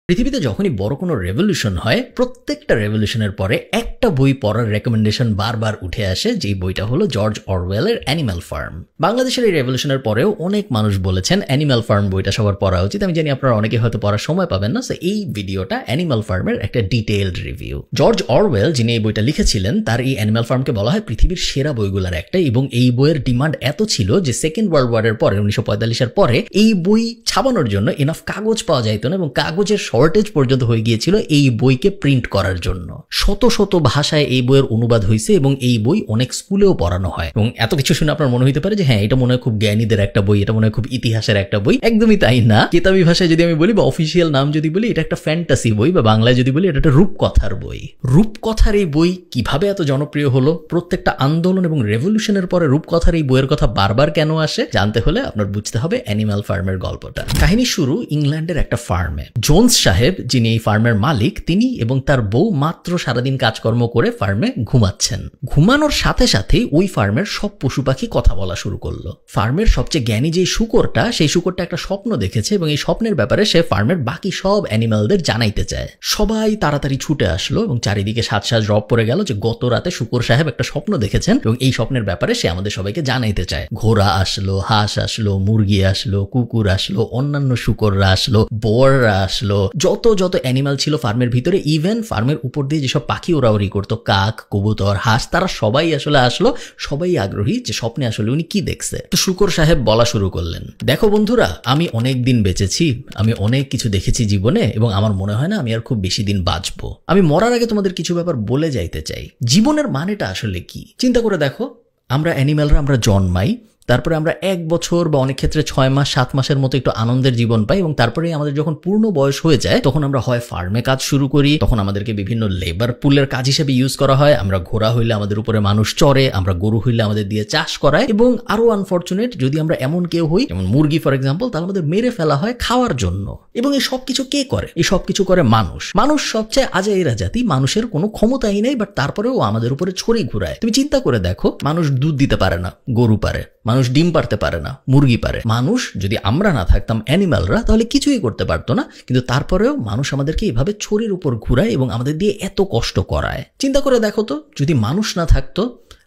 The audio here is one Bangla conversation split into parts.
পৃথিবীতে যখনই বড় কোনো রেভলিউশন হয় প্রত্যেকটা রেভলিউশনের পরে একটা বই পড়ার রেকমেন্ডেশন বারবার উঠে আসে, যেই বইটা হলো জর্জ অরওয়েলের অ্যানিম্যাল ফার্ম। বাংলাদেশের এই রেভলিউশনের পরেও অনেক মানুষ বলেছেন অ্যানিম্যাল ফার্ম বইটা সবার পড়া উচিত। আমি জানি আপনারা অনেকে হয়তো পড়ার সময় পাবেন না, সো এই ভিডিওটা অ্যানিম্যাল ফার্মের একটা ডিটেইলড রিভিউ। জর্জ অরওয়েল যিনি এই বইটা লিখেছিলেন তার এই অ্যানিম্যাল ফার্মকে বলা হয় পৃথিবীর সেরা বইগুলোর একটা, এবং এই বইয়ের ডিমান্ড এত ছিল যে সেকেন্ড ওয়ার্ল্ড ওয়ারের পরে 1945-এর পরে এই বই ছাপানোর জন্য এনাফ কাগজ পাওয়া যাইত না, এবং কাগজের শর্টেজ পর্যন্ত হয়ে গিয়েছিল এই বইকে প্রিন্ট করার জন্য। শত শত ভাষায় এই বইয়ের অনুবাদ হয়েছে এবং এই বই অনেক স্কুলেও পড়ানো হয়। এবং এত কিছু শুনে আপনার মনে হতে পারে যে হ্যাঁ, এটা মনে হয় খুব জ্ঞানীদের একটা বই, এটা মনে হয় খুব ইতিহাসের একটা বই। একদমই তাই না। কিতাবী ভাষায় যদি আমি বলি বা অফিসিয়াল নাম যদি বলি, এটা একটা ফ্যান্টাসি বই, বা বাংলায় যদি বলি এটা একটা রূপকথার বই। রূপকথার এই বই কিভাবে এত জনপ্রিয় হলো, প্রত্যেকটা আন্দোলন এবং রেভলিউশনের পরে রূপকথার এই বইয়ের কথা বারবার কেন আসে, জানতে হলে আপনার বুঝতে হবে অ্যানিম্যাল ফার্মের গল্পটা। কাহিনী শুরু ইংল্যান্ডের একটা ফার্মে। জোন্স সাহেব যিনি এই ফার্মের মালিক, তিনি এবং তার বউ মাত্র সারাদিন কাজকর্ম করে ফার্মে ঘুমাচ্ছেন। ঘুমানোর সাথে সাথেই ওই ফার্মের সব পশু পাখি কথা বলা শুরু করলো। ফার্মের সবচেয়ে জ্ঞানী যে শুকরটা, সেই শুকরটা একটা স্বপ্ন দেখেছে এবং এই স্বপ্নের ব্যাপারে সে ফার্মের বাকি সব অ্যানিমালদের জানাইতে চায়। সবাই তাড়াতাড়ি ছুটে আসলো এবং চারিদিকে সাজ রব পড়ে গেল যে গত রাতে শুকর সাহেব একটা স্বপ্ন দেখেছেন এবং এই স্বপ্নের ব্যাপারে সে আমাদের সবাইকে জানাইতে চায়। ঘোড়া আসলো, হাঁস আসলো, মুরগি আসলো, কুকুর আসলো, অন্যান্য শুকররা আসলো, বোররা আসলো, যত অ্যানিমাল ছিল ফার্মের ভিতরে, ইভেন ফার্মের উপর দিয়ে যেসব পাখি ওড়াউড়ি করতো, কাক, কবুতর, হাঁস, তারা সবাই আসলে আসলো। সবাই আগ্রহী যে স্বপ্নে আসলে উনি কি দেখছে। তো শুকর সাহেব বলা শুরু করলেন, দেখো বন্ধুরা, আমি অনেক দিন বেঁচেছি, আমি অনেক কিছু দেখেছি জীবনে এবং আমার মনে হয় না আমি আর খুব বেশি দিন বাঁচবো। আমি মরার আগে তোমাদের কিছু ব্যাপার বলে যাইতে চাই। জীবনের মানেটা আসলে কি চিন্তা করে দেখো। আমরা অ্যানিম্যালরা আমরা জন্মাই, তারপরে আমরা 1 বছর বা অনেক ক্ষেত্রে 6 মাস 7 মাসের মতো একটু আনন্দের জীবন পাই, এবং তারপরে আমাদের যখন পূর্ণ বয়স হয়ে যায় তখন আমরা হয় ফার্মে কাজ শুরু করি, তখন আমাদেরকে বিভিন্ন লেবার পুলের কাজ হিসেবে ইউজ করা হয়। আমরা ঘোড়া হইলে আমাদের উপরে মানুষ চড়ে, আমরা গরু হইলে আমাদের দিয়ে চাষ করায়, এবং আরো আনফরচুনেট যদি আমরা এমন কেউ হই, যেমন মুরগি ফর এক্সাম্পল, তাহলে আমাদের মেরে ফেলা হয় খাওয়ার জন্য। এবং এই সব কিছু কে করে? এই সব কিছু করে মানুষ। মানুষ সবচেয়ে আজাইরা জাতি, মানুষের কোনো ক্ষমতাই নেই, বাট তারপরেও আমাদের উপরে ছড়ি ঘুরায়। তুমি চিন্তা করে দেখো, মানুষ দুধ দিতে পারে না, গরু পারে। মানুষ ডিম পারতে পারে না, মুরগি পারে। মানুষ, যদি আমরা না থাকতাম অ্যানিম্যালরা, তাহলে কিছুই করতে পারতো না, কিন্তু তারপরেও মানুষ আমাদেরকে এভাবে ছড়ির উপর ঘুরায় এবং আমাদের দিয়ে এত কষ্ট করায়। চিন্তা করে দেখো তো, যদি মানুষ না থাকতো,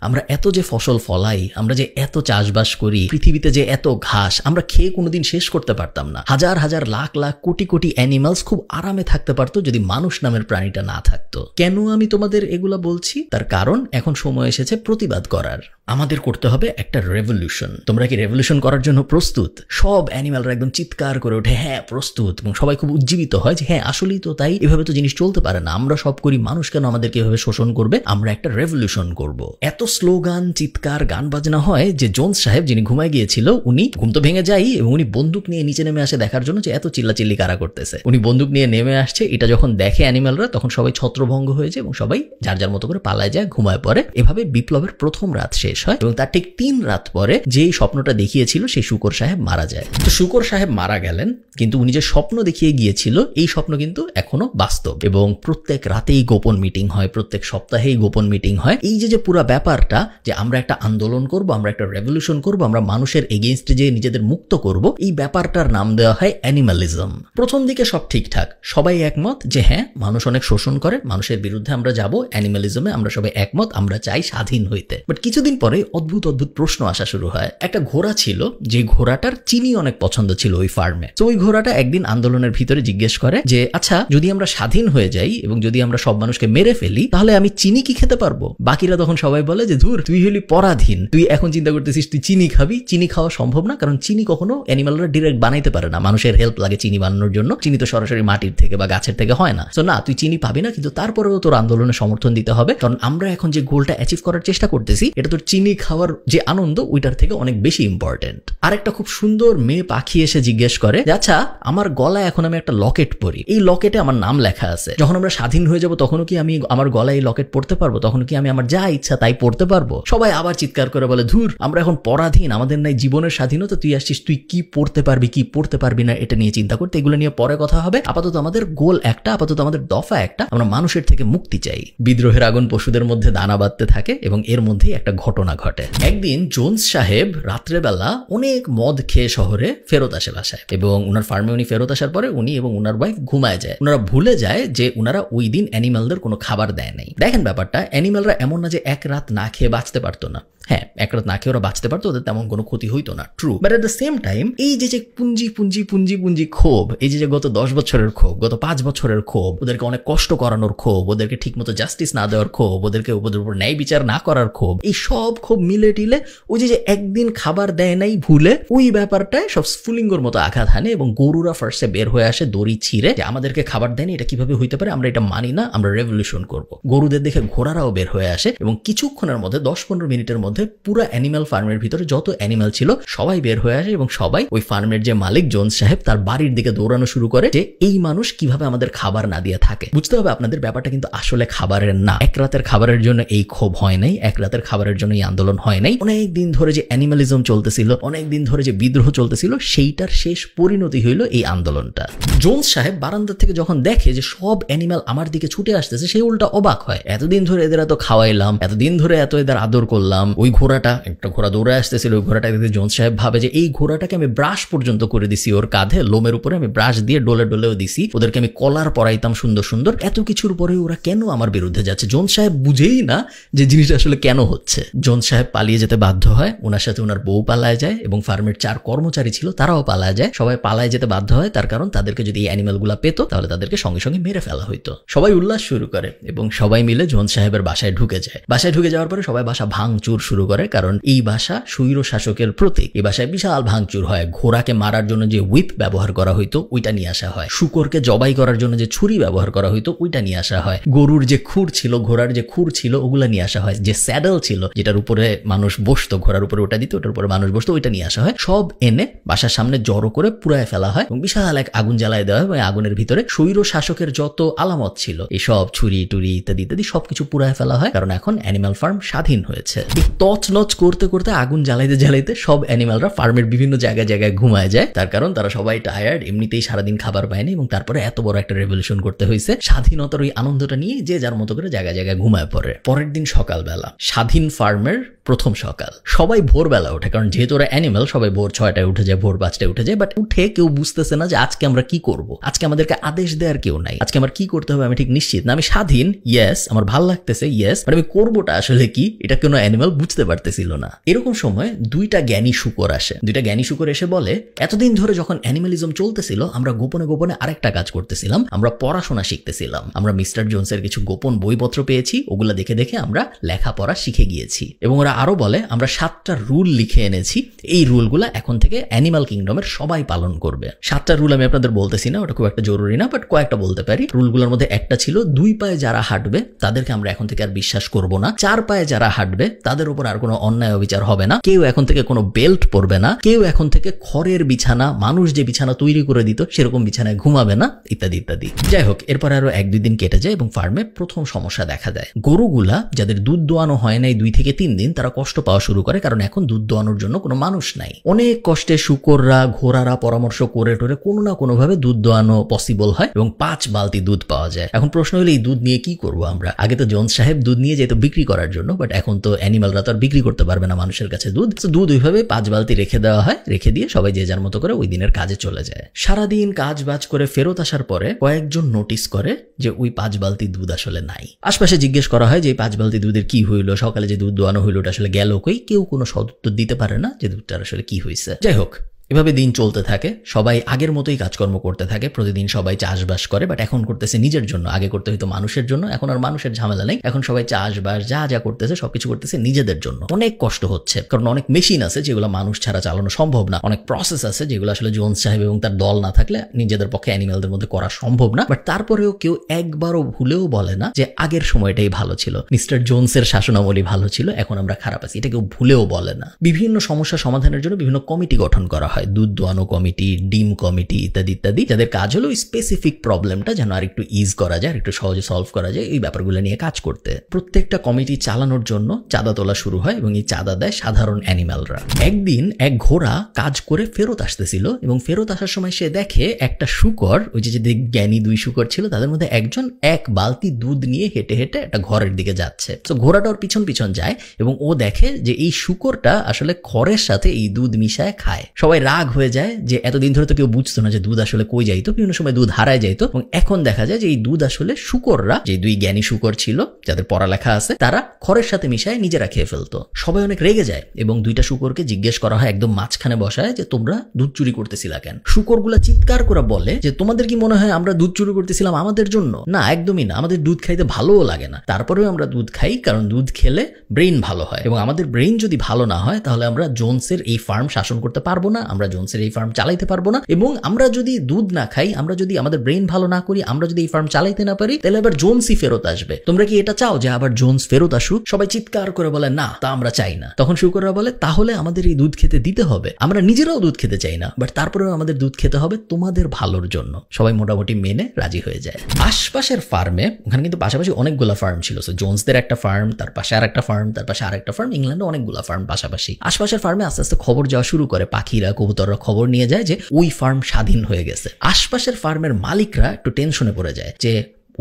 আমরা এত যে ফসল ফলাই, আমরা যে এত চাষবাস করি, পৃথিবীতে যে এত ঘাস, আমরা খেয়ে কোনোদিন শেষ করতে পারতাম না। হাজার হাজার লাখ লাখ কোটি কোটি অ্যানিমালস খুব আরামে থাকতে পারতো যদি মানুষ নামের প্রাণীটা না থাকতো। কেন আমি তোমাদের এগুলা বলছি? তার কারণ এখন সময় এসেছে প্রতিবাদ করার। আমাদের করতে হবে একটা রেভলিউশন। তোমরা কি রেভলিউশন করার জন্য প্রস্তুত? সব অ্যানিমালরা একদম চিৎকার করে ওঠে, হ্যাঁ প্রস্তুত, এবং সবাই খুব উজ্জীবিত হয় যে হ্যাঁ আসলেই তো তাই, এভাবে তো জিনিস চলতে পারে না, আমরা সব করি, মানুষ কেন আমাদেরকে এভাবে শোষণ করবে, আমরা একটা রেভলিউশন করব। এত স্লোগান, চিৎকার, গান বাজনা হয় যে জোন্স সাহেব যিনি ঘুমায় গিয়েছিল, উনি ঘুম তো ভেঙে যায় এবং উনি বন্দুক নিয়ে নিচে নেমে আসে দেখার জন্য যে এত চিল্লাচিল্লি কারা করতেছে। উনি বন্দুক নিয়ে নেমে আসছে, এটা যখন দেখে অ্যানিমালরা, তখন সবাই ছত্রভঙ্গ হয়ে যায় এবং সবাই যার যার মতো করে পালায় যায়, ঘুমায় পড়ে। এভাবে বিপ্লবের প্রথম রাত শেষ হয় এবং তার ঠিক 3 রাত পরে যেই স্বপ্নটা দেখিয়েছিল সেই শুকর সাহেব মারা যায়। তো শুকর সাহেব মারা গেলেন, কিন্তু উনি যে স্বপ্ন দেখিয়ে গিয়েছিল এই স্বপ্ন কিন্তু এখনো বাস্তব, এবং প্রত্যেক রাতেই গোপন মিটিং হয়, প্রত্যেক সপ্তাহেই গোপন মিটিং হয়। এই যে পুরো ব্যাপারটা যে আমরা একটা আন্দোলন করব, আমরা একটা রেভলিউশন করব, আমরা মানুষের এগেইনস্টে যে নিজেদের মুক্ত করব, এই ব্যাপারটার নাম দেওয়া হয় অ্যানিমালিজম। প্রথম দিকে সব ঠিকঠাক, সবাই একমত যে হ্যাঁ মানুষ অনেক শোষণ করে, মানুষের বিরুদ্ধে আমরা যাব, অ্যানিমালিজমে আমরা সবাই একমত, আমরা চাই স্বাধীন হইতে। বাট কিছুদিন পরে অদ্ভুত প্রশ্ন আসা শুরু হয়। একটা ঘোড়া ছিল, যে ঘোড়াটার চিনি অনেক পছন্দ ছিল ওই ফার্মে। তো ওই ঘোড়াটা একদিন আন্দোলনের ভিতরে জিজ্ঞেস করে যে আচ্ছা, যদি আমরা স্বাধীন হয়ে যাই এবং যদি আমরা সব মানুষকে মেরে ফেলি, তাহলে আমি চিনি কি খেতে পারবো? বাকিরা তখন সবাই বলে যে ধুর, তুই হলি পরাধীন, তুই এখন চিন্তা করতেছিস তুই চিনি খাবি। চিনি খাওয়া সম্ভব না, কারণ চিনি কখনো অ্যানিমালরা ডিরেক্ট বানাইতে পারে না, মানুষের হেল্প লাগে চিনি বানানোর জন্য। চিনি তো সরাসরি মাটির থেকে বা গাছের থেকে হয় না। তো না, তুই চিনি পাবি না, কিন্তু তারপরেও তোর আন্দোলনে সমর্থন দিতে হবে, কারণ আমরা এখন যে গোলটা অ্যাচিভ করার চেষ্টা করতেছি, এটা তোর চিনি খাওয়ার যে আনন্দ ওইটার থেকে অনেক বেশি ইম্পর্টেন্ট। আর একটা খুব সুন্দর মেয়ে পাখি এসে জিজ্ঞেস করে আচ্ছা, আমার গলায় এখন আমি একটা লকেট পরি, এই লকেটে আমার নাম লেখা আছে, যখন আমরা স্বাধীন হয়ে যাব তখনও কি আমি আমার গলায় এই লকেট পড়তে পারবো? তখন কি আমি আমার যা ইচ্ছা তাই পড়তে পারবো? সবাই আবার চিৎকার করে বলে ধুর, আমরা এখন পরাধীন, আমাদের নাই জীবনের স্বাধীনতা, তুই আসছিস তুই কি পড়তে পারবি কি পড়তে পারবি না এটা নিয়ে চিন্তা করতে, এগুলো নিয়ে পরে কথা হবে। আপাতত আমাদের গোল একটা, আপাতত আমাদের দফা একটা, আমরা মানুষের থেকে মুক্তি চাই। বিদ্রোহের আগুন পশুদের মধ্যে দানা বাঁধতে থাকে এবং এর মধ্যেই একটা ঘটনা ঘটনা ঘটে। একদিন জোন্স সাহেব রাত্রেবেলা অনেক মদ খেয়ে শহরে ফেরত আসে বাসায়, এবং উনার ফার্মে উনি ফেরত আসার পরে উনি এবং উনার ওয়াইফ ঘুমায় যায়। উনারা ভুলে যায় যে উনারা ওই দিন অ্যানিমালদের কোনো খাবার দেয় নাই। দেখেন ব্যাপারটা, অ্যানিমালরা এমন না যে এক রাত না খেয়ে বাঁচতে পারতো না। হ্যাঁ, এক রাত না খেয়ে ওরা বাঁচতে পারতো, ওদের তেমন কোনো ক্ষতি হইতো না, true. But at the same time এই যে পুঞ্জি পুঞ্জি পুঞ্জি পুঞ্জি ক্ষোভ, এই যে গত 10 বছরের ক্ষোভ, গত 5 বছরের ক্ষোভ, ওদেরকে অনেক কষ্ট করানোর ক্ষোভ, ওদেরকে ঠিক মতো জাস্টিস না দেওয়ার ক্ষোভ, ওদের উপর ন্যায় বিচার না করার ক্ষোভ, এই সব ক্ষোভ মিলে টিলে ওই যে একদিন খাবার দেয় নাই ভুলে, ওই ব্যাপারটায় সব স্ফুলিঙ্গর মতো আঘাত হানে, এবং গরুরা ফার্স্টে বের হয়ে আসে দড়ি ছিঁড়ে যে আমাদেরকে খাবার দেয়নি, এটা কিভাবে হইতে পারে, আমরা এটা মানি না, আমরা রেভলিউশন করব। গরুদের দেখে ঘোড়ারাও বের হয়ে আসে, এবং কিছুক্ষণের মধ্যে 10-15 মিনিটের মধ্যে পুরো অ্যানিমাল ফার্মের ভিতরে যত অ্যানিমাল ছিল সবাই বের হয়ে আসে, এবং সবাই ওই ফার্মের যে মালিক জোন্স সাহেব তার বাড়ির দিকে দৌড়ানো শুরু করে যে এই মানুষ কিভাবে আমাদের খাবার না দিয়ে থাকে। বুঝতে হবে আপনাদের, ব্যাপারটা কিন্তু আসলে খাবারের না। এক রাতের খাবারের জন্য এই ক্ষোভ হয় নাই, এক রাতের খাবারের জন্য এই আন্দোলন হয় নাই। অনেক দিন ধরে যে অ্যানিমালিজম চলতেছিল, অনেক দিন ধরে যে বিদ্রোহ চলতেছিল, সেইটার শেষ পরিণতি হইল এই আন্দোলনটা। জোন্স সাহেব বারান্দা থেকে যখন দেখে যে সব অ্যানিমাল আমার দিকে ছুটে আসতেছে, সেই উল্টা অবাক হয়। এতদিন ধরে এদের এত খাওয়াইলাম, এতদিন ধরে এত এদের আদর করলাম, ওই ঘোড়াটা, একটা ঘোড়া দৌড়ে আসতেছিল, ওই ঘোড়াটা দেখে জোন্স সাহেব ভাবে যে এই ঘোড়াটাকে আমি ব্রাশ পর্যন্ত করে দিছি, ওর কাঁধে লোমের উপরে আমি ব্রাশ দিয়ে ডোলে ডোলেও দিছি, ওদেরকে আমি কলার পরাইতাম সুন্দর সুন্দর, এত কিছুর পরে ওরা কেন আমার বিরুদ্ধে যাচ্ছে? জোন্স সাহেব বুঝেই না যে জিনিসটা আসলে কেন হচ্ছে। জোন্স সাহেব পালিয়ে যেতে বাধ্য হয়, ওনার সাথে ওনার বউ পালায় যায়, এবং ফার্মের 4 কর্মচারী ছিল তারাও পালায় যায়। সবাই পালায় যেতে বাধ্য হয়, তার কারণ তাদেরকে যদি এই অ্যানিমালগুলা পেতো তাহলে তাদেরকে সঙ্গে সঙ্গে মেরে ফেলা হইতো। সবাই উল্লাস শুরু করে, এবং সবাই মিলে জোন্স সাহেবের বাসায় ঢুকে যায়। বাসায় ঢুকে যাওয়ার পরে সবাই বাসা ভাঙচুর শুরু করে, কারণ এই বাসা স্বৈর শাসকের প্রতীক। এই বাসায় বিশাল ভাঙচুর হয়। ঘোড়াকে মারার জন্য যে হুইপ ব্যবহার করা হইতো ওইটা নিয়ে আসা হয়, শুকরকে জবাই করার জন্য যে ছুরি ব্যবহার করা হইতো ওইটা নিয়ে আসা হয়, গরুর যে খুর ছিল, ঘোড়ার যে খুর ছিল ওগুলা নিয়ে আসা হয়, যে স্যাডেল ছিল যেটার উপরে মানুষ বসতো, ঘোড়ার উপরে ওটা দিত, ওটার উপরে মানুষ বসতো, ওইটা নিয়ে আসা হয়। সব এনে বাসার সামনে জড়ো করে পুড়ায় ফেলা হয়, এবং বিশাল এক আগুন জ্বালায় দেওয়া হয়, এবং আগুনের ভিতরে স্বৈর শাসকের যত আলামত ছিল, এই সব ছুরি টুরি ইত্যাদি ইত্যাদি সবকিছু পুড়ায় ফেলা হয়, কারণ এখন অ্যানিমাল ফার্ম স্বাধীন হয়েছে। তছনছ করতে করতে আগুন জ্বালাইতে জ্বালাইতে সব অ্যানিমালরা ফার্মের বিভিন্ন জায়গায় জায়গায় ঘুমায় যায়, তার কারণ তারা সবাই টায়ার্ড, এমনিতেই সারাদিন খাবার পায়নি, এবং তারপরে এত বড় একটা রেভলিউশন করতে হয়েছে। স্বাধীনতার ওই আনন্দটা নিয়ে যে যার মতো করে জায়গায় জায়গায় ঘুমায় পড়ে। পরের দিন সকালবেলা স্বাধীন ফার্মের প্রথম সকাল, সবাই ভোরবেলা ওঠে, কারণ যেহেতু ওরা অ্যানিমাল সবাই ভোর 6টায় উঠে যায়, ভোর 5টায় উঠে যায়। বাট উঠে কেউ বুঝতেছে না যে আজকে আমরা কি করব, আজকে আমাদেরকে আদেশ দেওয়ার কেউ নাই, আজকে আমার কি করতে হবে আমি ঠিক নিশ্চিত না। আমি স্বাধীন, ইয়েস, আমার ভাল লাগতেছে, ইয়েস, বাট আমি করবোটা আসলে কি, এটা কোনো অ্যানিমাল বুঝতে পারতেছিল না। এরকম সময় 2টা জ্ঞানী শুকর আসে। 2টা জ্ঞানী শুকর এসে বলে, এতদিন ধরে যখন অ্যানিমালিজম চলতেছিল আমরা গোপনে গোপনে আরেকটা কাজ করতেছিলাম, আমরা পড়াশোনা শিখতেছিলাম। আমরা মিস্টার জোন্সের কিছু গোপন বইপত্র পেয়েছি, ওগুলা দেখে দেখে আমরা লেখাপড়া শিখে গিয়েছি। এবং ওরা আরো বলে, আমরা 7টা রুল লিখে এনেছি, এই রুলগুলা এখন থেকে অ্যানিমাল কিংডমের সবাই পালন করবে। 7টা রুল আমি আপনাদের বলতেছি না, ওটা খুব একটা জরুরি না, বাট কয়েকটা বলতে পারি। রুলগুলোর মধ্যে একটা ছিল, 2 পায়ে যারা হাঁটবে তাদেরকে আমরা এখন থেকে আর বিশ্বাস করব না, 4 পায়ে যারা হাঁটবে তাদের উপর আর কোনো অন্যায় অবিচার হবে না, কেউ এখন থেকে কোনো বেল্ট পরবে না, কেউ এখন থেকে খড়ের বিছানা, মানুষ যে বিছানা তৈরি করে দিত সেরকম বিছানায় ঘুমাবে না, ইত্যাদি ইত্যাদি। যাই হোক, এরপর আরো 1-2 দিন কেটে যায়, এবং ফার্মে প্রথম সমস্যা দেখা দেয়। গরুগুলা যাদের দুধ দোয়ানো হয় নাই 2 থেকে 3 দিন, তারা কষ্ট পাওয়া শুরু করে, কারণ এখন দুধ দোয়ানোর জন্য কোনো মানুষ নাই। অনেক কষ্টে শুকররা ঘোড়ারা পরামর্শ করে টোরে কোনো না কোনো ভাবে দুধ দোয়ানো পসিবল হয়, এবং 5 বালতি দুধ পাওয়া যায়। এখন প্রশ্ন হলো, এই দুধ নিয়ে কি করবো আমরা? আগে তো জোন্স সাহেব দুধ নিয়ে যেত বিক্রি করার জন্য, বাট এখন তো অ্যানিমালরা তো আর বিক্রি করতে পারবে না মানুষের কাছে দুধ। দুধ ওইভাবে 5 বালতি রেখে দেওয়া হয়, রেখে দিয়ে সবাই যে যার মতো করে ওই দিনের কাজে চলে যায়। সারাদিন কাজ বাজ করে ফেরত আসার পরে কয়েকজন নোটিস করে যে ওই 5 বালতি দুধ আসলে নাই। আশপাশে জিজ্ঞেস করা হয় যে এই 5 বালতি দুধের কি হইলো, সকালে যে দুধ দোয়ানো হইলো ওটা আসলে গেল কই? কেউ কোনো সদুত্তর দিতে পারে না যে দুধটার আসলে কি হয়েছে। যাই হোক, এভাবে দিন চলতে থাকে, সবাই আগের মতোই কাজকর্ম করতে থাকে, প্রতিদিন সবাই চাষবাস করে, বাট এখন করতেছে নিজের জন্য। আগে করতে হইতো মানুষের জন্য, এখন আর মানুষের ঝামেলা নেই, এখন সবাই চাষবাস যা যা করতেছে সবকিছু করতেছে নিজেদের জন্য। অনেক কষ্ট হচ্ছে, কারণ অনেক মেশিন আছে যেগুলো মানুষ ছাড়া চালানো সম্ভব না, অনেক প্রসেস আছে যেগুলো আসলে জোন্স সাহেব এবং তার দল না থাকলে নিজেদের পক্ষে অ্যানিমালদের মধ্যে করা সম্ভব না। বাট তারপরেও কেউ একবারও ভুলেও বলে না যে আগের সময়টাই ভালো ছিল, মিস্টার জোন্সের শাসনামলী ভালো ছিল, এখন আমরা খারাপ আছি, এটা কেউ ভুলেও বলে না। বিভিন্ন সমস্যা সমাধানের জন্য বিভিন্ন কমিটি গঠন করা হয়। হয়, দুধ দোয়ানো কমিটি, ডিম কমিটি ইত্যাদি ইত্যাদি, যাদের কাজ হলো স্পেসিফিক প্রবলেমটা যেন আর একটু ইজ করা যায়, একটু সহজে সলভ করা যায়, এই ব্যাপারগুলো নিয়ে কাজ করতে। প্রত্যেকটা কমিটি চালানোর জন্য চাঁদা তোলা শুরু হয় এবং এই চাঁদা দেয় সাধারণ অ্যানিম্যালরা। একদিন এক ঘোড়া কাজ করে ফেরত আসতেছিল এবং ফেরত আসার সময় সে দেখে একটা শূকর, ওই যে জ্ঞানী 2 শূকর ছিল তাদের মধ্যে একজন এক বালতি দুধ নিয়ে হেঁটে হেঁটে একটা ঘরের দিকে যাচ্ছে। তো ঘোড়াটা ওর পিছন পিছন যায় এবং ও দেখে যে এই শূকরটা আসলে খড়ের সাথে এই দুধ মিশায় খায়। সবাই রাগ হয়ে যায় যে এতদিন ধরে তো কেউ বুঝতো না যে দুধ আসলে কই যাইতো, বিভিন্ন সময় দুধ হারায় যাইতো, এবং এখন দেখা যায় যে এই দুধ আসলে শূকররা, যে 2 জ্ঞানী শূকর ছিল যাদের পড়ালেখা আছে, তারা খড়ের সাথে মিশায় নিজেরা খেয়ে ফেলতো। সবাই অনেক রেগে যায় এবং 2টা শূকরকে জিজ্ঞেস করা হয় একদম মাঝখানে বসায় যে তোমরা দুধ চুরি করতেছিলা কেন? শূকরগুলা চিৎকার করে বলে যে তোমাদের কি মনে হয় আমরা দুধ চুরি করতেছিলাম আমাদের জন্য? না, একদমই না, আমাদের দুধ খাইতে ভালোও লাগে না, তারপরেও আমরা দুধ খাই কারণ দুধ খেলে ব্রেইন ভালো হয়, এবং আমাদের ব্রেইন যদি ভালো না হয় তাহলে আমরা জোনসের এই ফার্ম শাসন করতে পারবো না, আমরা জোনসের এই ফার্ম চালাইতে পারবো না, এবং আমরা যদি দুধ না খাই, আমরা যদি আমাদের ব্রেইন ভালো না করি, আমরা যদি এই ফার্ম চালাইতে না পারি, তাহলে আবার জোনসই ফেরত আসবে। তোমরা কি এটা চাও যে আবার জোনস ফেরত আসুক? সবাই চিৎকার করে বলে না, তা আমরা চাই না। তখন শূকররা বলে তাহলে আমাদের এই দুধ খেতে দিতে হবে, আমরা নিজেরাও দুধ খেতে চাই না, বাট তারপরেও আমাদের দুধ খেতে হবে তোমাদের ভালোর জন্য। সবাই মোটামুটি মেনে রাজি হয়ে যায়। আশপাশের ফার্মে, ওখানে কিন্তু পাশাপাশি অনেকগুলো ফার্ম ছিল, জোনসদের একটা ফার্ম, তার পাশে আর একটা ফার্ম, তার পাশে আরেকটা ফার্ম, ইংল্যান্ডে অনেকগুলো ফার্ম পাশাপাশি। আশপাশের ফার্মে আস্তে আস্তে খবর যাওয়া শুরু করে, পাখিরা কবুতররা খবর নিয়ে যায় যে ওই ফার্ম স্বাধীন হয়ে গেছে। আশপাশের ফার্মের মালিকরা একটু টেনশনে পড়ে যায় যে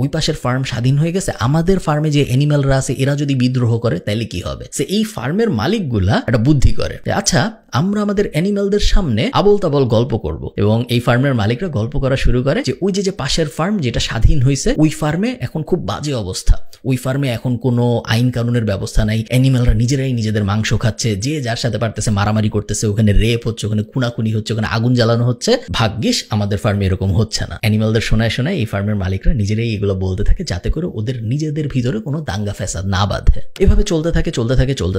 ওই পাশের ফার্ম স্বাধীন হয়ে গেছে, আমাদের ফার্মে যে অ্যানিম্যালরা আছে এরা যদি বিদ্রোহ করে তাহলে কি হবে? সে এই ফার্মের মালিকগুলা একটা বুদ্ধি করে, আচ্ছা আমরা আমাদের অ্যানিম্যালদের সামনে আবল তাবল গল্প করব, এবং এই ফার্মের মালিকরা গল্প করা শুরু করে যে ওই যে পাশের ফার্ম যেটা স্বাধীন হয়েছে ওই ফার্মে এখন খুব বাজে অবস্থা, ওই ফার্মে এখন কোনো আইন কানুনের ব্যবস্থা নাই, অ্যানিম্যালরা নিজেরাই নিজেদের মাংস খাচ্ছে, যে যার সাথে পারতেছে মারামারি করতেছে, ওখানে রেপ হচ্ছে, ওখানে খুনাখুনি হচ্ছে, ওখানে আগুন জ্বালানো হচ্ছে। ভাগ্যিস আমাদের ফার্মে এরকম হচ্ছে না। অ্যানিম্যালদের শোনায় শোনায় এই ফার্মের মালিকরা নিজেরাই এগুলো বলতে থাকে যাতে করে ওদের নিজেদের ভিতরে কোনো দাঙ্গা ফ্যাসাদ না বাঁধে। এভাবে চলতে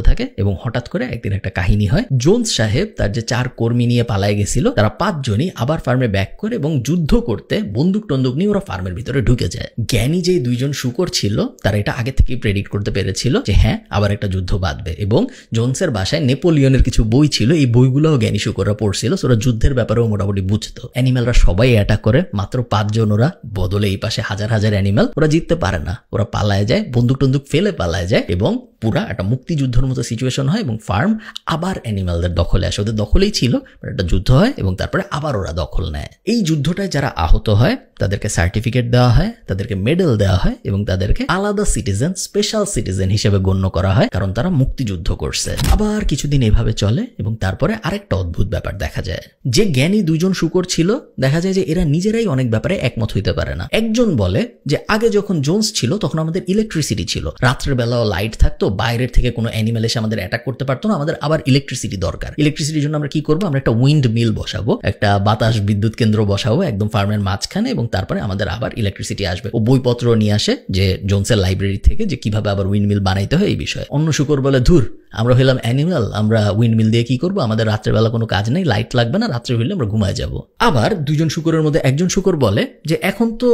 থাকে এবং হঠাৎ করে একদিন একটা কাহিনী হয়। জোনস সাহেব তার যে 4 কর্মী নিয়ে পালায় গেছিল, তারা 5 জনই আবার ফার্মে ব্যাক করে এবং যুদ্ধ করতে বন্দুক টন্দুক নিয়ে ওরা ফার্মের ভিতরে ঢুকে যায়। জ্ঞানী যে 2 জন শূকর ছিল তারা এটা আগে থেকে প্রেডিক্ট করতে পেরেছিল যে হ্যাঁ আবার একটা যুদ্ধ বাঁধবে, এবং জোনসের বাসায় নেপোলিয়নের কিছু বই ছিল, এই বইগুলোও জ্ঞানী শূকররা পড়ছিল, ওরা যুদ্ধের ব্যাপারেও মোটামুটি বুঝতো। অ্যানিম্যালরা সবাই অ্যাটাক করে, মাত্র 5 জন ওরা, বদলে এই পাশে হাজার হাজার অ্যানিম্যাল। ওরা জিততে পারে না, ওরা পালায় যায়, বন্দুক টন্দুক ফেলে পালায় যায়, এবং পুরা একটা মুক্তিযুদ্ধের মতো সিচুয়েশন হয় এবং ফার্ম আবার অ্যানিম্যালদের দখলে আসে। ওদের দখলেই ছিল, একটা যুদ্ধ হয় এবং তারপরে আবার ওরা দখল নেয়। এই যুদ্ধটায় যারা আহত হয় তাদেরকে সার্টিফিকেট দেওয়া হয়, তাদেরকে মেডেল দেওয়া হয় এবং তাদেরকে আলাদা সিটিজেন, স্পেশাল সিটিজেন হিসেবে গণ্য করা হয়, কারণ তারা মুক্তিযুদ্ধ করছে। আবার কিছুদিন এভাবে চলে এবং তারপরে আরেকটা অদ্ভুত ব্যাপার দেখা যায়। যে জ্ঞানী 2 জন শূকর ছিল, দেখা যায় যে এরা নিজেরাই অনেক ব্যাপারে একমত হইতে পারে না। একজন বলে যে আগে যখন জোনস ছিল তখন আমাদের ইলেকট্রিসিটি ছিল, রাত্রের বেলাও লাইট থাকতো, বাইরের থেকে কোনো অ্যানিমেল এসে আমাদের অ্যাটাক করতে পারতো না, আমাদের আবার ইলেকট্রিসিটি দরকার। ইলেকট্রিসিটির জন্য আমরা কি করবো? আমরা একটা উইন্ড মিল বসাবো, একটা বাতাস বিদ্যুৎ কেন্দ্র বসাবো একদম ফার্মের মাঝখানে, এবং তারপরে আমাদের আবার ইলেকট্রিসিটি আসবে। ও বইপত্র নিয়ে আসে যে জোনসের লাইব্রেরি থেকে, যে কিভাবে আবার উইন্ড মিল বানাইতে হয় এই বিষয়ে। অন্য শূকর বলে ধুর, আমরা হইলাম অ্যানিমেল, আমরা উইন্ড মিল দিয়ে কি করবো? আমাদের রাত্রের বেলা কোনো কাজ নেই, লাইট লাগবে না, রাত্রে হইলে আমরা ঘুমায় যাব। আবার 2 জন শূকরের মধ্যে একজন শূকর বলে যে এখন তো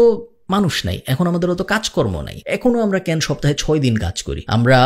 মানুষ নাই, এখন আমাদের অত কাজকর্ম নাই, এখনো আমরা কেন সপ্তাহে 6 দিন কাজ করি? আমরা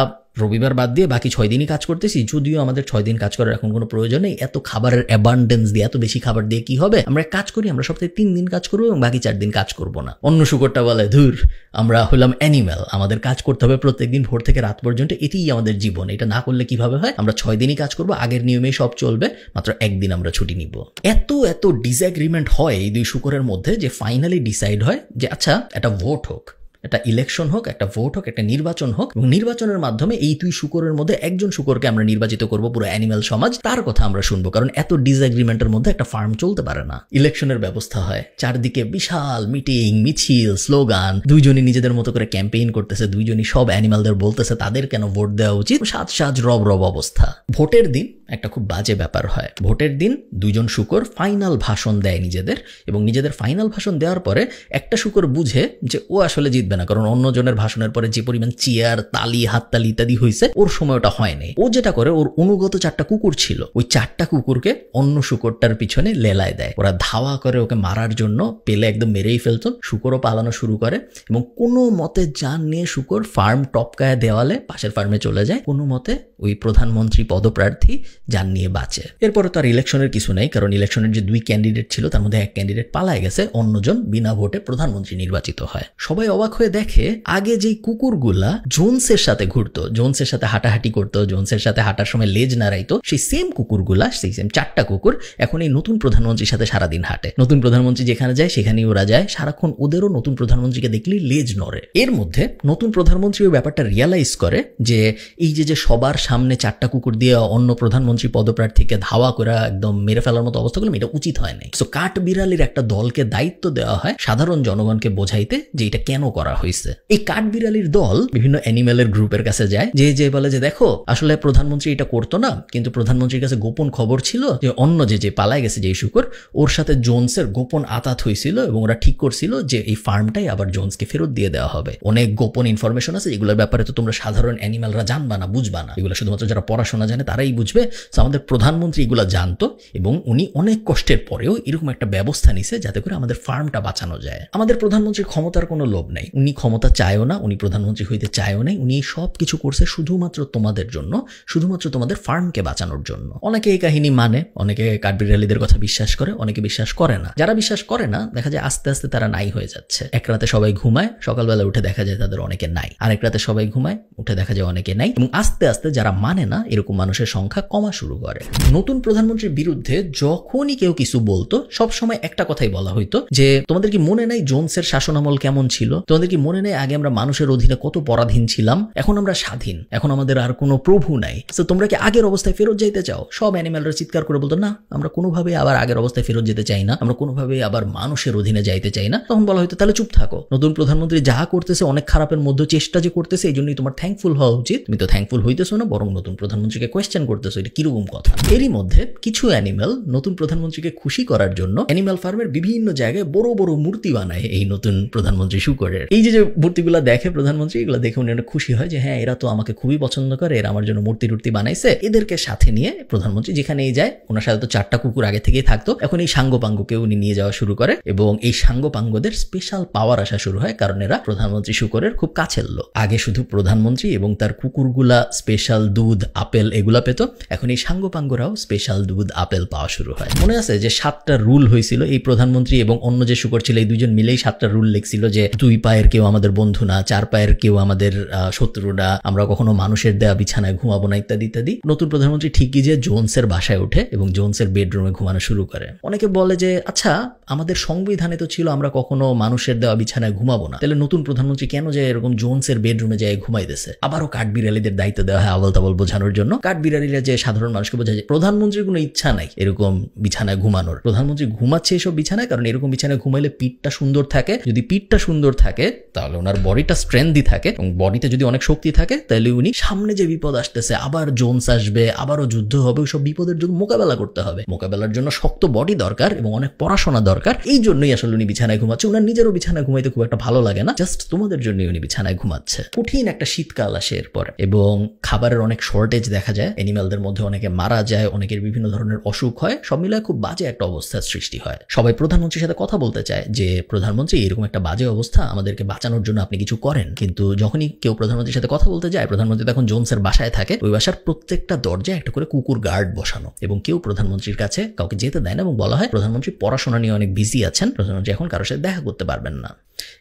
রবিবার বাদ দিয়ে বাকি 6 দিনই কাজ করতেছি, যদিও আমাদের 6 দিন কাজ করার এখন কোনো প্রয়োজন নেই, এত খাবারের অ্যাবান্ডেন্স দিয়ে, এত বেশি খাবার দিয়ে কি হবে? আমরা কাজ করি, আমরা সপ্তাহে 3 দিন কাজ করবো এবং বাকি 4 দিন কাজ করবো না। অন্য শূকরটা বলে ধুর, আমরা হলাম অ্যানিম্যাল, আমাদের কাজ করতে হবে প্রত্যেকদিন ভোর থেকে রাত পর্যন্ত, এটাই আমাদের জীবন, এটা না করলে কিভাবে হয়? আমরা 6 দিনই কাজ করবো, আগের নিয়মেই সব চলবে, মাত্র 1 দিন আমরা ছুটি নিব। এত ডিসএগ্রিমেন্ট হয় এই 2 শূকরের মধ্যে যে ফাইনালি ডিসাইড হয় যে আচ্ছা একটা ভোট হোক, একটা ইলেকশন হোক, একটা ভোট হোক, একটা নির্বাচন হোক, এবং নির্বাচনের মাধ্যমে এই 2 শূকরের মধ্যে একজন শূকরকে আমরা নির্বাচিত করব, পুরো অ্যানিম্যাল সমাজ তার কথা আমরা শুনবো, কারণ এত ডিসএগ্রিমেন্টের মধ্যে একটা ফার্ম চলতে পারে না। ইলেকশনের ব্যবস্থা হয়, চারদিকে বিশাল মিটিং, মিছিল, স্লোগান, 2 জনই নিজেদের মতো করে ক্যাম্পেইন করতেছে, 2 জনই সব অ্যানিম্যালদের বলতেছে তাদের কেন ভোট দেওয়া উচিত, সাজ রব অবস্থা। ভোটের দিন একটা খুব বাজে ব্যাপার হয়। ভোটের দিন 2 জন শূকর ফাইনাল ভাষণ দেয় নিজেদের, এবং নিজেদের ফাইনাল ভাষণ দেওয়ার পরে একটা শূকর বুঝে যে ও আসলে জিতবে জিতবে না, কারণ অন্যজনের ভাষণের পরে যে পরিমাণ চেয়ার, তালি, হাততালি ইত্যাদি হয়েছে ওর সময় ওটা হয় নাই। ও যেটা করে, ওর অনুগত 4টা কুকুর ছিল, ওই 4টা কুকুরকে অন্য শুকরটার পিছনে লেলায় দেয়। ওরা ধাওয়া করে ওকে মারার জন্য, পেলে একদম মেরেই ফেলতো। শুকরও পালানো শুরু করে এবং কোনো মতে জান নিয়ে শুকর ফার্ম টপকায় দেওয়ালে পাশের ফার্মে চলে যায়। কোনো মতে ওই প্রধানমন্ত্রী পদপ্রার্থী জান নিয়ে বাঁচে। এরপরে তো আর ইলেকশনের কিছু নেই, কারণ ইলেকশনের যে 2 ক্যান্ডিডেট ছিল তার মধ্যে এক ক্যান্ডিডেট পালায় গেছে, অন্যজন বিনা ভোটে প্রধানমন্ত্রী নির্বাচিত হয়। সবাই অবাক হয়ে দেখে আগে যেই কুকুরগুলা জোনসের সাথে ঘুরতো, জোনসের সাথে হাঁটাহাঁটি করতো, জোনসের সাথে হাঁটার সময় লেজ নাড়াইতো, সেই সেম কুকুরগুলা, সেই সেম 4টা কুকুর এখন এই নতুন প্রধানমন্ত্রীর সাথে সারাদিন হাঁটে। নতুন প্রধানমন্ত্রী যেখানে যায় সেখানেই ওরা যায়, সারাক্ষণ ওদেরও নতুন প্রধানমন্ত্রীকে দেখলেই লেজ নড়ে। এর মধ্যে নতুন প্রধানমন্ত্রী ওই ব্যাপারটা রিয়ালাইজ করে যে এই যে সবার সামনে 4টা কুকুর দিয়ে অন্য প্রধানমন্ত্রী পদপ্রার্থীকে ধাওয়া করে একদম মেরে ফেলার মতো অবস্থা করলাম, এটা উচিত হয় নাই। সো কাঠবিড়ালির একটা দলকে দায়িত্ব দেওয়া হয় সাধারণ জনগণকে বোঝাইতে যে এটা কেন করা হয়েছে। এই কাঠবিড়ালির দল বিভিন্ন অ্যানিমেলের গ্রুপের কাছে যায়, যে বলে যে দেখো আসলে প্রধানমন্ত্রী এটা করতো না, কিন্তু প্রধানমন্ত্রীর কাছে গোপন খবর ছিল যে অন্য যে পালায় গেছে যে শুকর, ওর সাথে জোনসের গোপন আতাত হয়েছিল এবং ওরা ঠিক করছিল যে এই ফার্মটাই আবার জোনসকে ফেরত দিয়ে দেওয়া হবে। অনেক গোপন ইনফরমেশন আছে যেগুলোর ব্যাপারে তো তোমরা সাধারণ অ্যানিমেলরা জানবা না, বুঝবা না, এগুলো শুধুমাত্র যারা পড়াশোনা জানে তারাই বুঝবে। আমাদের প্রধানমন্ত্রী এগুলো জানতো এবং উনি অনেক কষ্টের পরেও এরকম একটা ব্যবস্থা নিছে যাতে করে আমাদের ফার্মটা বাঁচানো যায়। আমাদের প্রধানমন্ত্রীর ক্ষমতার কোনো লোভ নেই, উনি ক্ষমতা চায়ও না, উনি প্রধানমন্ত্রী হইতে চায়ও নাই, উনি সব কিছু করছে শুধুমাত্র তোমাদের জন্য, শুধুমাত্র তোমাদের ফার্মকে বাঁচানোর জন্য। অনেকে এই কাহিনী মানে, অনেকে কাঠবিড়ালিদের কথা বিশ্বাস করে, অনেকে বিশ্বাস করে না। যারা বিশ্বাস করে না দেখা যায় আস্তে আস্তে তারা নাই হয়ে যাচ্ছে। এক রাতে সবাই ঘুমায়, সকালবেলা উঠে দেখা যায় তাদের অনেকে নাই, আরেক রাতে সবাই ঘুমায়, উঠে দেখা যায় অনেকে নাই, এবং আস্তে আস্তে যারা মানে না এরকম মানুষের সংখ্যা কমা শুরু করে। নতুন প্রধানমন্ত্রীর বিরুদ্ধে যখনই কেউ কিছু বলতো সবসময় একটা কথাই বলা হইতো যে তোমাদের কি মনে নাই জোনসের শাসনামল কেমন ছিল? তোমাদের কি মনে নেই আগে আমরা মানুষের অধীনে কত পরাধীন ছিলাম? এখন আমরা স্বাধীন, এখন আমাদের আর কোনো প্রভু নাই। তো তোমরা কি আগের অবস্থায় ফেরত যাইতে চাও? সব অ্যানিমেলরা চিৎকার করে বলতো না, আমরা কোনোভাবে আবার আগের অবস্থায় ফেরত যেতে চাই না, আমরা কোনোভাবে আবার মানুষের অধীনে যাইতে চাই না। তখন বলা হয়তো তাহলে চুপ থাকো, নতুন প্রধানমন্ত্রী যা করতেছে অনেক খারাপের মধ্যে চেষ্টা যে করতেছে এই জন্যই তোমার থ্যাঙ্কফুল হওয়া উচিত। তুমি তো থ্যাঙ্কফুল হইতেছো না, বরং নতুন প্রধানমন্ত্রীকে কোয়েশ্চেন করতেছো, এটা কিরকম কথা? এরই মধ্যে কিছু অ্যানিমেল নতুন প্রধানমন্ত্রীকে খুশি করার জন্য অ্যানিমাল ফার্মের বিভিন্ন জায়গায় বড় বড় মূর্তি বানায় এই নতুন প্রধানমন্ত্রী শুকরের। এই যে মূর্তিগুলো দেখে প্রধানমন্ত্রী, এগুলো দেখে উনি অনেক খুশি হয় যে হ্যাঁ এরা তো আমাকে খুবই পছন্দ করে, এরা আমার জন্য মূর্তি টুর্তি বানাইছে। এদেরকে সাথে নিয়ে প্রধানমন্ত্রী যেখানেই যায়, ওনার সাথে তো 4টা কুকুর আগে থেকেই থাকতো, এখন এই সাঙ্গপাঙ্গকে উনি নিয়ে যাওয়া শুরু করে এবং এই সাঙ্গপাঙ্গদের স্পেশাল পাওয়ার আসা শুরু হয়, কারণ এরা প্রধানমন্ত্রী শুকরের খুব কাছের লোক। আগে শুধু প্রধানমন্ত্রী এবং তার কুকুরগুলা স্পেশাল দুধ, আপেল এগুলা পেত, এখন এই সাঙ্গপাঙ্গরাও স্পেশাল দুধ, আপেল পাওয়া শুরু হয়। মনে আছে যে 7টা রুল হয়েছিল, এই প্রধানমন্ত্রী এবং অন্য যে শুকর ছিল এই দুজন মিলেই 7টা রুল লিখছিল যে 2 পায়ের কেউ আমাদের বন্ধু না, 4 পায়ের কেউ আমাদের শত্রু না, আমরা কখনো মানুষের দেয়া বিছানায় ঘুমাবো না, ইত্যাদি ইত্যাদি। নতুন প্রধানমন্ত্রী ঠিকই যে জোনসের বাসায় ওঠে এবং জোনসের বেডরুমে ঘুমানো শুরু করে। অনেকে বলে যে আচ্ছা আমাদের সংবিধানে তো ছিল আমরা কখনো মানুষের দেওয়া বিছানায় ঘুমাবো না, তাহলে নতুন প্রধানমন্ত্রী কেন যে এরকম জোনসের বেডরুমে যায় ঘুমাইতেছে? আবারও কাঠবিড়ালিদের দায়িত্ব দেওয়া হয় আবল তাবল বোঝানোর জন্য। কাঠবিড়ালিরা যে সাধারণ মানুষকে বোঝায় যে প্রধানমন্ত্রীর কোনো ইচ্ছা নাই এরকম বিছানায় ঘুমানোর, প্রধানমন্ত্রী ঘুমাচ্ছে এসব বিছানায় কারণ এরকম বিছানায় ঘুমাইলে পিঠটা সুন্দর থাকে, যদি পিঠটা সুন্দর থাকে তাহলে ওনার বডিটা স্ট্রেংথি থাকে এবং বডিতে যদি অনেক শক্তি থাকে তাহলে উনি সামনে যে বিপদ আসতেছে, আবার জোনস আসবে, আবারও যুদ্ধ হবে, ওইসব বিপদের জন্য মোকাবেলা করতে হবে। মোকাবেলার জন্য শক্ত বডি দরকার এবং অনেক পড়াশোনা দরকার। এই জন্যই আসলে উনি বিছানায় ঘুমাচ্ছে। ওনার নিজেরও বিছানায় ঘুমাইতে খুব একটা ভালো লাগে না, জাস্ট তোমাদের জন্যই উনি বিছানায় ঘুমাচ্ছে। কঠিন একটা শীতকাল আসে এরপরে এবং খাবারের অনেক শর্টেজ দেখা যায়, অ্যানিমালদের মধ্যে অনেকে মারা যায়, অনেকের বিভিন্ন ধরনের অসুখ হয়, সব মিলায় খুব বাজে একটা অবস্থার সৃষ্টি হয়। সবাই প্রধানমন্ত্রীর সাথে কথা বলতে চায় যে প্রধানমন্ত্রী এরকম একটা বাজে অবস্থা, আমাদেরকে বাঁচানোর জন্য আপনি কিছু করেন। কিন্তু যখনই কেউ প্রধানমন্ত্রীর সাথে কথা বলতে যায়, প্রধানমন্ত্রী তখন জোনসের বাসায় থাকে, ওই বাসার প্রত্যেকটা দরজায় একটা করে কুকুর গার্ড বসানো এবং কেউ প্রধানমন্ত্রীর কাছে কাউকে যেতে দেয় না এবং বলা হয় প্রধানমন্ত্রী পড়াশোনা নিয়ে অনেক বিজি আছেন, প্রধানমন্ত্রী এখন কারোর সাথে দেখা করতে পারবেন না।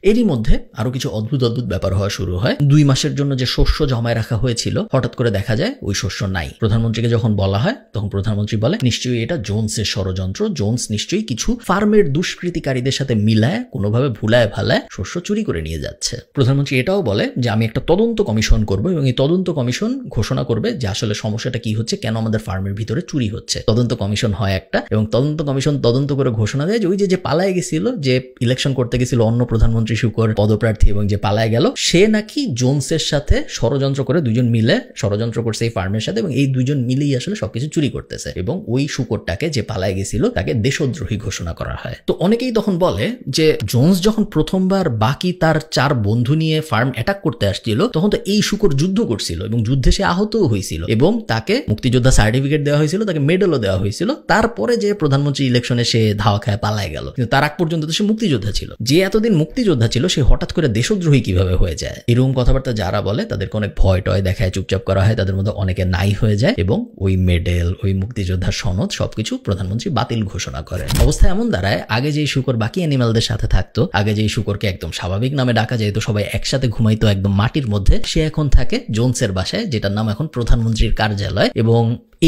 এরই মধ্যে আরো কিছু অদ্ভুত অদ্ভুত ব্যাপার হওয়া শুরু হয়। 2 মাসের জন্য যে শস্য জমায় রাখা হয়েছিল হঠাৎ করে দেখা যায় ওই শস্য নাই। প্রধানমন্ত্রীকে যখন বলা হয় তখন প্রধানমন্ত্রী বলে নিশ্চয়ই এটা জোনসের ষড়যন্ত্র, জোনস নিশ্চয়ই কিছু ফার্মের দুষ্কৃতিকারীদের সাথে মিলায় কোনোভাবে ভুলায় ভালায় শস্য চুরি করে নিয়ে যাচ্ছে। প্রধানমন্ত্রী এটাও বলে যে আমি একটা তদন্ত কমিশন করব এবং এই তদন্ত কমিশন ঘোষণা করবে যে আসলে সমস্যাটা কি হচ্ছে, কেন আমাদের ফার্মের ভিতরে চুরি হচ্ছে। তদন্ত কমিশন হয় একটা এবং তদন্ত কমিশন তদন্ত করে ঘোষণা দেয় যে ওই যে পালায় গেছিল, যে ইলেকশন করতে গেছিল অন্য প্রধানমন্ত্রী শুকর পদপ্রার্থী এবং যে পালায় গেল, সে নাকি জোনসের সাথে ষড়যন্ত্র করে, দুজন মিলে ষড়যন্ত্র করছে এই ফার্মের সাথে এবং এই দুজন মিলেই আসলে সবকিছু চুরি করতেছে এবং ওই শুকরটাকে যে পালায় গেছিল তাকে দেশদ্রোহী ঘোষণা করা হয়। তো অনেকেই তখন বলে যে জোনস যখন প্রথমবার বাকি তার 4 বন্ধু নিয়ে ফার্ম অ্যাটাক করতে আসছিল, তখন তো এই শুকর যুদ্ধ করছিল এবং যুদ্ধে সে আহতও হয়েছিল এবং তাকে মুক্তিযোদ্ধা সার্টিফিকেট দেওয়া হয়েছিল, তাকে মেডেলও দেওয়া হয়েছিল। তারপরে যে প্রধানমন্ত্রী ইলেকশনে সে ধাওয়া খায় পালায় গেল, কিন্তু তার আগ পর্যন্ত তো সে মুক্তিযোদ্ধা ছিল। যে এতদিন মুক্তিযোদ্ধা ছিল সে হঠাৎ করে দেশদ্রোহী কিভাবে হয়ে যায়? এরকম কথাবার্তা যারা বলে তাদেরকে অনেক ভয় টয় দেখায়, চুপচাপ করা হয়, তাদের মধ্যে অনেকে নাই হয়ে যায় এবং ওই মেডেল, ওই মুক্তিযোদ্ধার সনদ সবকিছু প্রধানমন্ত্রী বাতিল ঘোষণা করেন। অবস্থা এমন দাঁড়ায়, আগে যেই শুকর বাকি অ্যানিমালদের সাথে থাকতো, আগে যেই শুকরকে একদম স্বাভাবিক নামে ডাকা যেত, সবাই একসাথে ঘুমাইতো একদম মাটির মধ্যে, সে এখন থাকে জোনসের বাসায়, যেটার নাম এখন প্রধানমন্ত্রীর কার্যালয়। এবং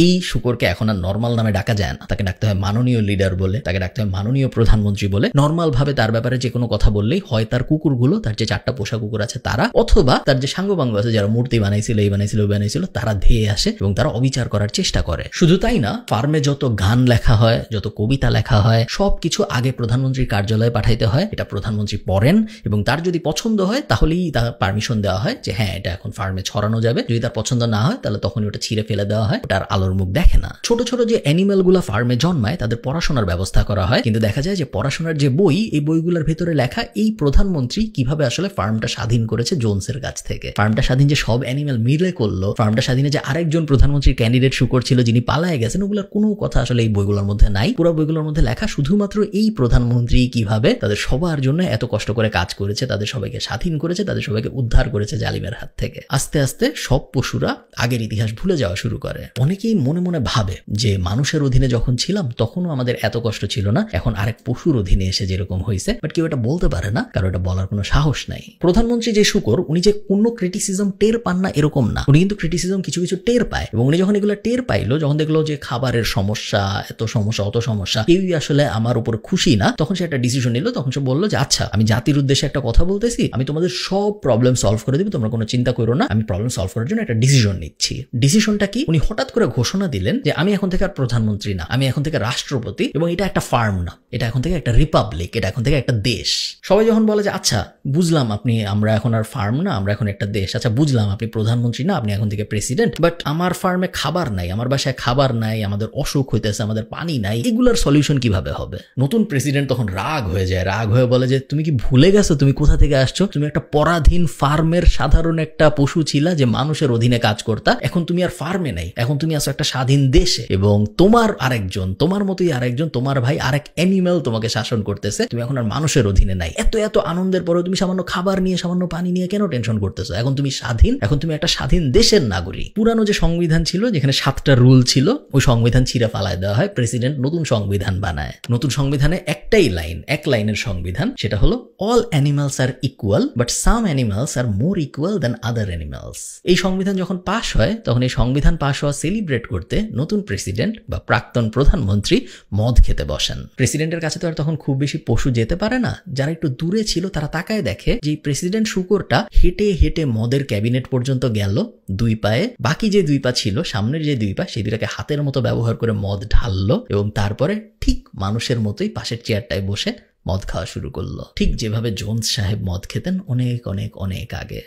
এই শুকরকে এখন আর নর্মাল নামে ডাকা যায় না, তাকে ডাকতে হয় মাননীয় লিডার বলে, তাকে ডাকতে হয় মাননীয় প্রধানমন্ত্রী বলে। নর্মাল ভাবে তার ব্যাপারে যে কোনো কথা বললেই হয় তার কুকুরগুলো, তার যে 4টা পোষা কুকুর আছে তারা, অথবা তার যে সাঙ্গপাঙ্গ আছে যারা মূর্তি বানাইছিল, এই বানাইছিল, ওই বানাইছিল, তারা ধেয়ে আসে এবং তারা অবিচার করার চেষ্টা করে। শুধু তাই না, ফার্মে যত গান লেখা হয়, যত কবিতা লেখা হয়, সবকিছু আগে প্রধানমন্ত্রীর কার্যালয়ে পাঠাইতে হয়। এটা প্রধানমন্ত্রী পড়েন এবং তার যদি পছন্দ হয় তাহলেই তার পারমিশন দেওয়া হয় যে হ্যাঁ এটা এখন ফার্মে ছড়ানো যাবে। যদি তার পছন্দ না হয় তাহলে তখনই ওটা ছিঁড়ে ফেলে দেওয়া হয়, ওটার আলোর মুখ দেখে না। ছোট ছোট যে অ্যানিমেল গুলা ফার্মে জন্মায় তাদের পড়াশোনার ব্যবস্থা করা হয়, কিন্তু দেখা যায় যে পড়াশোনার যে বই, এই বইগুলোর ভেতরে লেখা এই প্রধানমন্ত্রী কিভাবে আসলে ফার্মটা স্বাধীন করেছে জোনসের কাছ থেকে। ফার্মটা স্বাধীন যে সব অ্যানিমেল মিলে করলো, ফার্মটা স্বাধীনে যে আরেকজন প্রধানমন্ত্রীর ক্যান্ডিডেট শুকর ছিল যিনি পালায়ে গেছেন, ওগুলোর কোনো কথা আসলে এই বইগুলোর মধ্যে নাই। পুরো বইগুলোর মধ্যে লেখা শুধুমাত্র এই প্রধানমন্ত্রী কিভাবে তাদের সবার জন্য এত কষ্ট করে কাজ করেছে, তাদের সবাইকে স্বাধীন করেছে, তাদের সবাইকে উদ্ধার করেছে জালিমের হাত থেকে। আস্তে আস্তে সব পশুরা আগের ইতিহাস ভুলে যাওয়া শুরু করে। অনেকেই মনে মনে ভাবে যে মানুষের অধীনে যখন ছিলাম তখনও আমাদের এত কষ্ট ছিল না, এখন আরেক পশুর অধীনে এসে যেরকম হয়েছে। বাট কেউ এটা বলতে পারে না, কারণ এটা বলার কোনো সাহস নাই। প্রধানমন্ত্রী যে শুকর, উনি যে কোনো ক্রিটিসিজম টের পান না এরকম না, উনি কিন্তু ক্রিটিসিজম কিছু কিছু টের পায়। এবং উনি যখন এগুলো টের পাইলো, যখন দেখলো যে খাবারের সমস্যা, এত সমস্যা, অত সমস্যা, কেউই আসলে আমার উপর খুশি না, তখন সে একটা ডিসিশন নিল। তখন সে বললো যে আচ্ছা, আমি জাতির উদ্দেশ্যে একটা কথা বলতেছি, আমি তোমাদের সব প্রবলেম সলভ করে দিব, তোমরা কোনো চিন্তা করো না, আমি প্রবলেম সলভ করার জন্য একটা ডিসিশন নিচ্ছি। ডিসিশনটা কি? উনি হঠাৎ করে ঘোষণা দিলেন যে আমি এখন থেকে আর প্রধানমন্ত্রী না, আমি এখন থেকে রাষ্ট্রপতি, এবং এটা একটা ফার্ম না, এটা এখন থেকে একটা রিপাবলিক, এটা এখন থেকে একটা দেশ। সবাই যখন বলে যে আচ্ছা বুঝলাম আপনি, আমরা এখন আর ফার্ম না, আমরা এখন একটা দেশ, আচ্ছা বুঝলাম আপনি প্রধানমন্ত্রী না, আপনি এখন থেকে প্রেসিডেন্ট, বাট আমার ফার্মে খাবার নাই, আমার বাসায় খাবার নাই, আমাদের অসুখ হইতেছে, আমাদের পানি নাই, এগুলোর সলিউশন কিভাবে হবে? নতুন প্রেসিডেন্ট তখন রাগ হয়ে যায়, রাগ হয়ে বলে যে তুমি কি ভুলে গেছো তুমি কোথা থেকে আসছো? তুমি একটা পরাধীন ফার্মের সাধারণ একটা পশু ছিলা যে মানুষের অধীনে কাজ করতা, এখন তুমি আর ফার্মে নাই, এখন তুমি আসো একটা স্বাধীন দেশে, এবং তোমার আরেকজন, তোমার মতোই আরেকজন, তোমার ভাই আরেক অ্যানিমেল তোমাকে শাসন করতেছে, তুমি এখন আর মানুষের অধীনে নাই। এত এত আনন্দের পরেও তুমি সামান্য খাবার নিয়ে, সামান্য পানি নিয়ে কেন টেনশন করতেছো? এখন তুমি স্বাধীন, এখন তুমি একটা স্বাধীন দেশের নাগরিক। পুরানো যে সংবিধান ছিল, যেখানে 7টা রুল ছিল, ওই সংবিধান ছিঁড়ে ফালায় দেওয়া হয়, প্রেসিডেন্ট নতুন সংবিধান বানায়। নতুন সংবিধানে একটাই লাইন, এক লাইনের সংবিধান, সেটা হলো all animals are equal but some animals are more equal than other animals. এই সংবিধান যখন পাশ হয়, তখন এই সংবিধান পাশ হওয়া সেলিব্রেট করতে নতুন প্রেসিডেন্ট বা প্রাক্তন প্রধানমন্ত্রী মদ খেতে বসেন। প্রেসিডেন্টের কাছে তো আর তখন খুব বেশি পশু যেতে পারে না, যারা একটু দূরে ছিল তারা তাকায় দেখে যে প্রেসিডেন্ট শুকরটা হেঁটে হেঁটে মদের ক্যাবিনেট পর্যন্ত গেল 2 পায়ে, বাকি যে 2 পা ছিল, সামনের যে 2 পা, সেই 2টাকে হাতের মতো ব্যবহার করে মদ ঢাললো এবং তারপরে ঠিক মানুষের মতোই পাশের চেয়ারটায় বসে মদ খাওয়া শুরু করলো, ঠিক যেভাবে জোন্স সাহেব মদ খেতেন অনেক অনেক অনেক আগে।